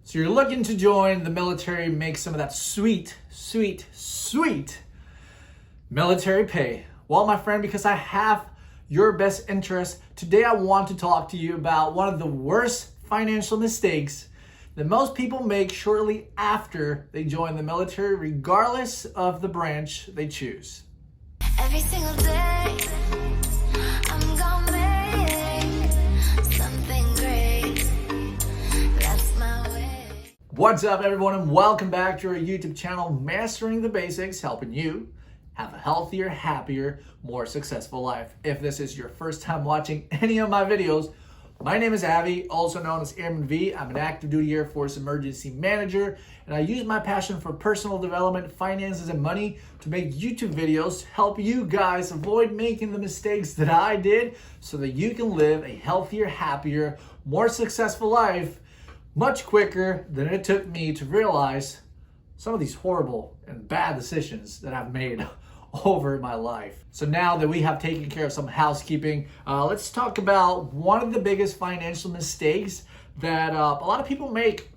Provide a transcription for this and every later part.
So you're looking to join the military, make some of that sweet, sweet, sweet military pay. Well, my friend, because I have your best interest, today I want to talk to you about one of the worst financial mistakes that most people make shortly after they join the military, regardless of the branch they choose. Every single day, I'm gonna make something great. That's my way. What's up, everyone, and welcome back to our YouTube channel, Mastering the Basics, helping you have a healthier, happier, more successful life. If this is your first time watching any of my videos, my name is Avi, also known as Airman V. I'm an active duty Air Force emergency manager, and I use my passion for personal development, finances, and money to make YouTube videos to help you guys avoid making the mistakes that I did so that you can live a healthier, happier, more successful life much quicker than it took me to realize some of these horrible and bad decisions that I've made over my life. So now that we have taken care of some housekeeping, let's talk about one of the biggest financial mistakes that a lot of people make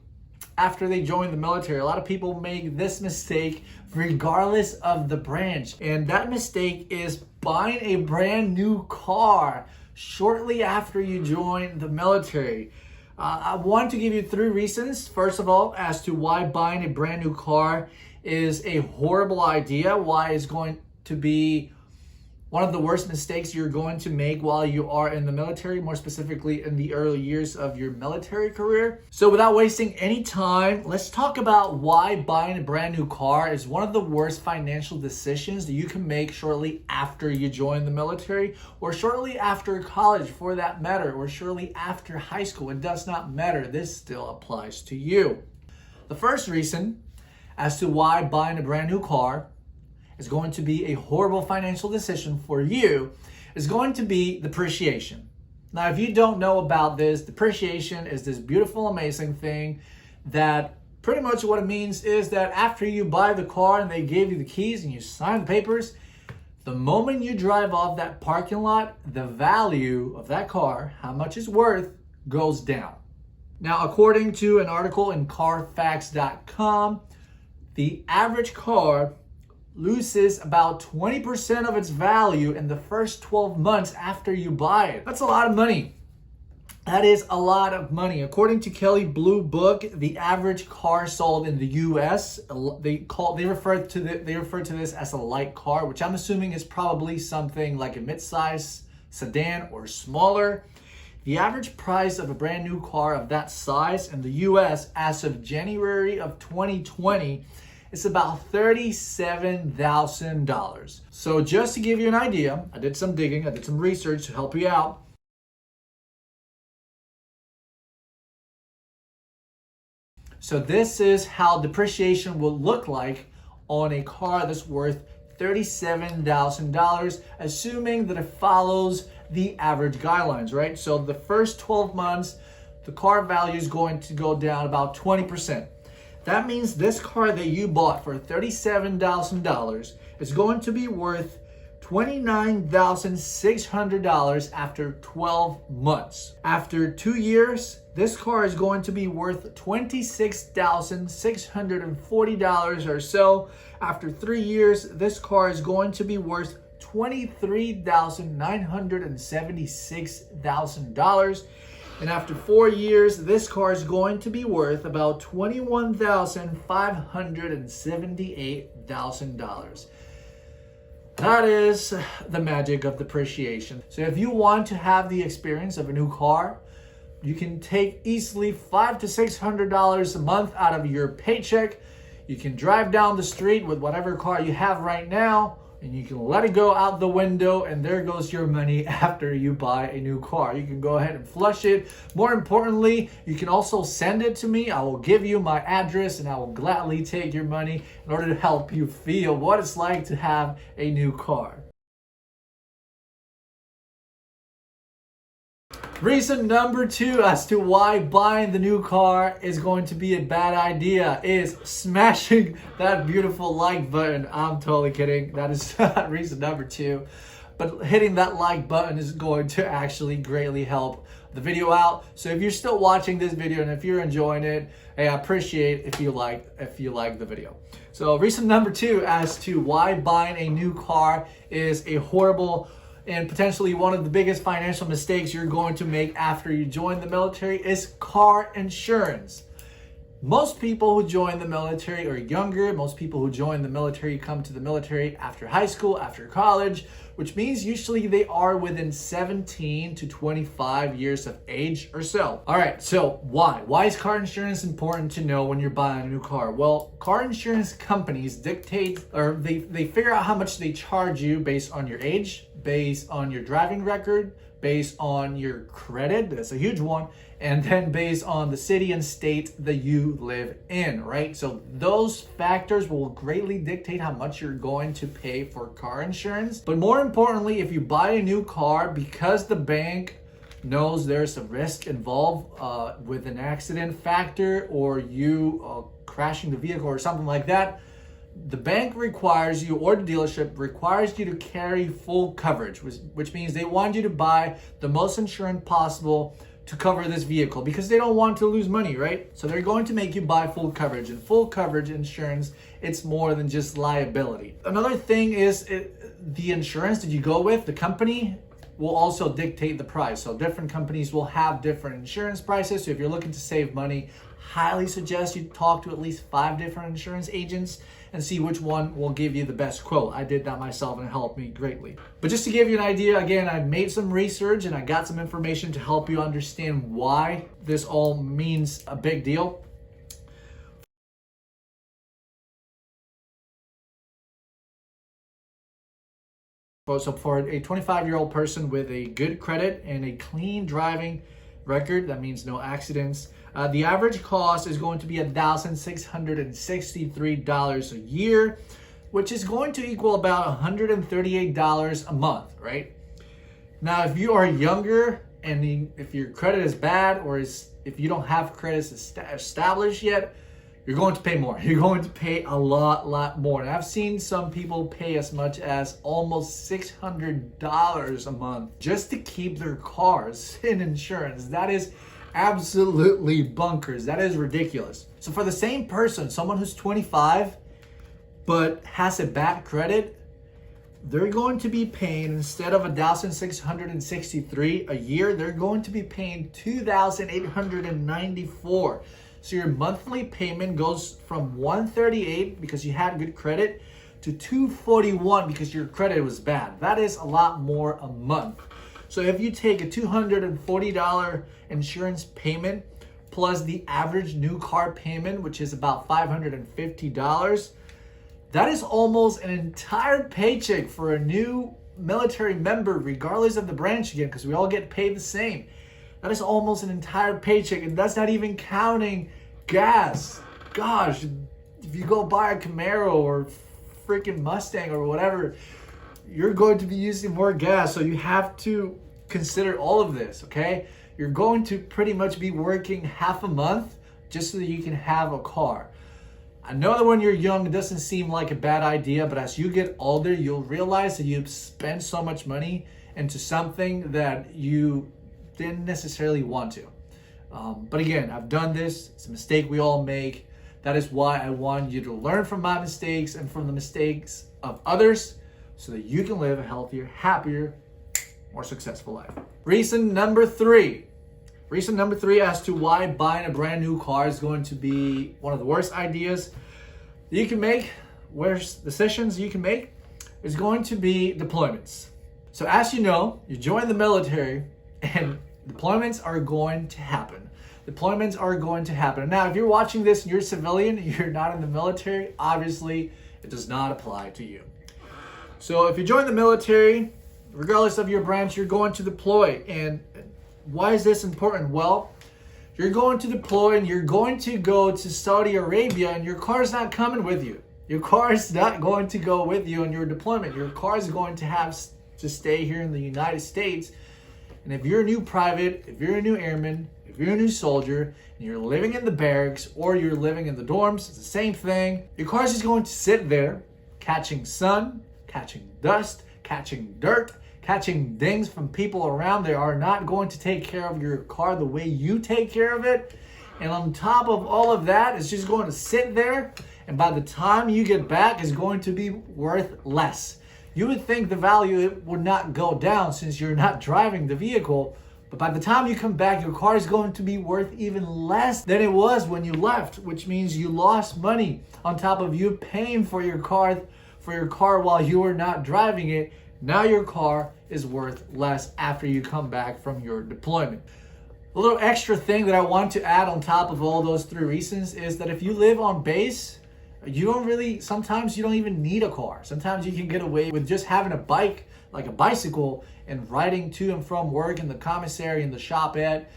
after they join the military. A lot of people make this mistake regardless of the branch. And that mistake is buying a brand new car shortly after you join the military. I want to give you 3 reasons, first of all, as to why buying a brand new car is a horrible idea, why it's going to be one of the worst mistakes you're going to make while you are in the military, more specifically in the early years of your military career. So without wasting any time, let's talk about why buying a brand new car is one of the worst financial decisions that you can make shortly after you join the military, or shortly after college for that matter, or shortly after high school. It does not matter. This still applies to you. The first reason as to why buying a brand new car is going to be a horrible financial decision for you is going to be depreciation. Now, if you don't know about this, depreciation is this beautiful, amazing thing that pretty much what it means is that after you buy the car and they gave you the keys and you sign the papers, the moment you drive off that parking lot, the value of that car, how much it's worth, goes down. Now, according to an article in Carfax.com, the average car loses about 20% of its value in the first 12 months after you buy it. That's a lot of money. That is a lot of money. According to Kelley Blue Book, the average car sold in the US, they refer to this as a light car, which I'm assuming is probably something like a mid-size sedan or smaller. The average price of a brand new car of that size in the US as of January of 2020 is about $37,000. So just to give you an idea, I did some digging, I did some research to help you out. So this is how depreciation will look like on a car that's worth $37,000, assuming that it follows the average guidelines, right? So the first 12 months, the car value is going to go down about 20%. That means this car that you bought for $37,000 is going to be worth $29,600 after 12 months. After 2 years, this car is going to be worth $26,640 or so. After 3 years, this car is going to be worth $23,976,000. And after 4 years, this car is going to be worth about $21,578,000. That is the magic of depreciation. So if you want to have the experience of a new car, you can take easily $500 to $600 a month out of your paycheck. You can drive down the street with whatever car you have right now, and you can let it go out the window, and there goes your money after you buy a new car. You can go ahead and flush it. More importantly, you can also send it to me. I will give you my address, and I will gladly take your money in order to help you feel what it's like to have a new car. Reason number 2 as to why buying the new car is going to be a bad idea is smashing that beautiful like button. I'm totally kidding. That is reason number 2. But hitting that like button is going to actually greatly help the video out. So if you're still watching this video and if you're enjoying it, hey, I appreciate if you like the video. So reason number 2 as to why buying a new car is a horrible and potentially one of the biggest financial mistakes you're going to make after you join the military is car insurance. Most people who join the military are younger. Most people who join the military come to the military after high school, after college, which means usually they are within 17 to 25 years of age or so. All right, so why? Why is car insurance important to know when you're buying a new car? Well, car insurance companies dictate, or they figure out how much they charge you based on your age, based on your driving record, based on your credit, that's a huge one, and then based on the city and state that you live in, right? So those factors will greatly dictate how much you're going to pay for car insurance. But more importantly, if you buy a new car, because the bank knows there's a risk involved with an accident factor or you crashing the vehicle or something like that, the bank requires you, or the dealership requires you to carry full coverage, which means they want you to buy the most insurance possible to cover this vehicle because they don't want to lose money, right? So they're going to make you buy full coverage, and full coverage insurance, it's more than just liability. Another thing is the insurance that you go with, the company will also dictate the price. So different companies will have different insurance prices. So if you're looking to save money, highly suggest you talk to at least 5 different insurance agents and see which one will give you the best quote. I did that myself and it helped me greatly. But just to give you an idea, again, I made some research and I got some information to help you understand why this all means a big deal. So for a 25-year-old person with a good credit and a clean driving record, that means no accidents, the average cost is going to be $1,663 a year, which is going to equal about $138 a month, right? Now, if you are younger and if your credit is bad, or if you don't have credits established yet, you're going to pay more. You're going to pay a lot more. And I've seen some people pay as much as almost $600 a month just to keep their cars in insurance. That is absolutely bonkers. That is ridiculous. So for the same person, someone who's 25 but has a bad credit, they're going to be paying, instead of $1,663 a year, they're going to be paying $2,894. So your monthly payment goes from $138 because you had good credit to $241 because your credit was bad. That is a lot more a month. So if you take a $240 insurance payment plus the average new car payment, which is about $550, that is almost an entire paycheck for a new military member, regardless of the branch again, because we all get paid the same. That is almost an entire paycheck, and that's not even counting gas. Gosh, if you go buy a Camaro or freaking Mustang or whatever, you're going to be using more gas. So you have to consider all of this, okay? You're going to pretty much be working half a month just so that you can have a car. I know that when you're young, it doesn't seem like a bad idea, but as you get older, you'll realize that you've spent so much money into something that you didn't necessarily want to. But again, I've done this. It's a mistake we all make. That is why I want you to learn from my mistakes and from the mistakes of others so that you can live a healthier, happier, more successful life. Reason number 3 as to why buying a brand new car is going to be one of the worst ideas that you can make, worst decisions you can make, is going to be deployments. So as you know, you join the military and deployments are going to happen. Deployments are going to happen. Now, if you're watching this and you're a civilian, you're not in the military, obviously it does not apply to you. So if you join the military, regardless of your branch, you're going to deploy. And why is this important? Well, you're going to deploy and you're going to go to Saudi Arabia and your car's not coming with you. Your car is not going to go with you on your deployment. Your car is going to have to stay here in the United States. And if you're a new private, if you're a new airman, if you're a new soldier, and you're living in the barracks or you're living in the dorms, it's the same thing. Your car is just going to sit there, catching sun, catching dust, catching dirt, catching dings from people around there are not going to take care of your car the way you take care of it. And on top of all of that, it's just going to sit there. And by the time you get back, it's going to be worth less. You would think the value would not go down since you're not driving the vehicle. But by the time you come back, your car is going to be worth even less than it was when you left, which means you lost money on top of you paying for your car while you were not driving it. Now your car is worth less after you come back from your deployment. A little extra thing that I want to add on top of all those 3 reasons is that if you live on base, sometimes you don't even need a car. Sometimes you can get away with just having a bike, like a bicycle, and riding to and from work in the commissary, in the shop at,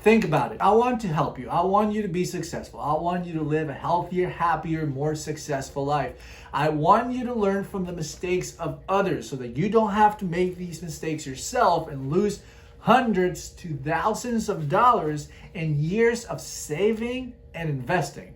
think about it. I want to help you. I want you to be successful. I want you to live a healthier, happier, more successful life. I want you to learn from the mistakes of others so that you don't have to make these mistakes yourself and lose hundreds to thousands of dollars in years of saving and investing.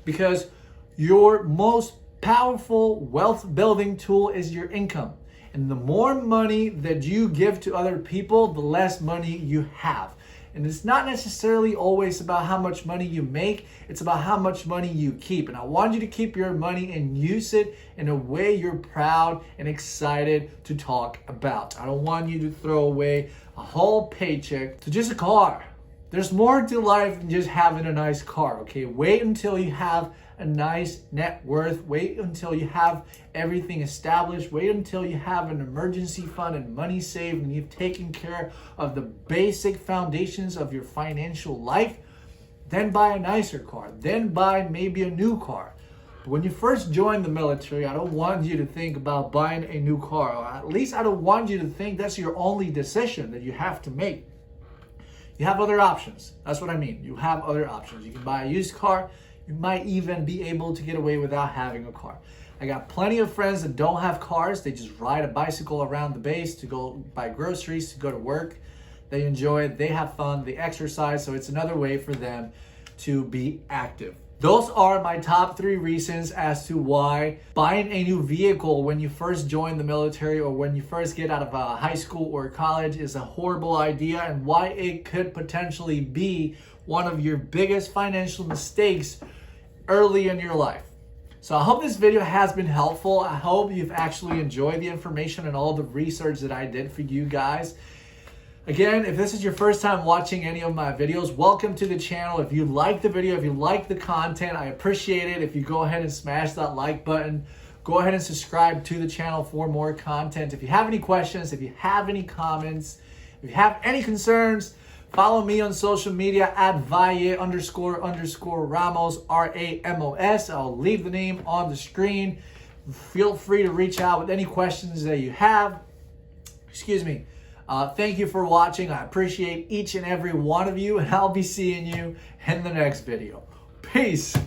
Because your most powerful wealth building tool is your income. And the more money that you give to other people, the less money you have. And it's not necessarily always about how much money you make, it's about how much money you keep. And I want you to keep your money and use it in a way you're proud and excited to talk about. I don't want you to throw away a whole paycheck to just a car. There's more to life than just having a nice car, okay? Wait until you have a nice net worth. Wait until you have everything established. Wait until you have an emergency fund and money saved and you've taken care of the basic foundations of your financial life. Then buy a nicer car. Then buy maybe a new car. But when you first join the military, I don't want you to think about buying a new car. Or at least I don't want you to think that's your only decision that you have to make. You have other options. That's what I mean. You have other options. You can buy a used car. You might even be able to get away without having a car. I got plenty of friends that don't have cars. They just ride a bicycle around the base to go buy groceries, to go to work. They enjoy it. They have fun. They exercise. So it's another way for them to be active. Those are my top 3 reasons as to why buying a new vehicle when you first join the military or when you first get out of high school or college is a horrible idea, and why it could potentially be one of your biggest financial mistakes early in your life. So I hope this video has been helpful. I hope you've actually enjoyed the information and all the research that I did for you guys. Again, if this is your first time watching any of my videos, welcome to the channel. If you like the video, if you like the content, I appreciate it. If you go ahead and smash that like button, go ahead and subscribe to the channel for more content. If you have any questions, if you have any comments, if you have any concerns, follow me on social media at Valle__Ramos, R-A-M-O-S. I'll leave the name on the screen. Feel free to reach out with any questions that you have. Excuse me. Thank you for watching. I appreciate each and every one of you, and I'll be seeing you in the next video. Peace.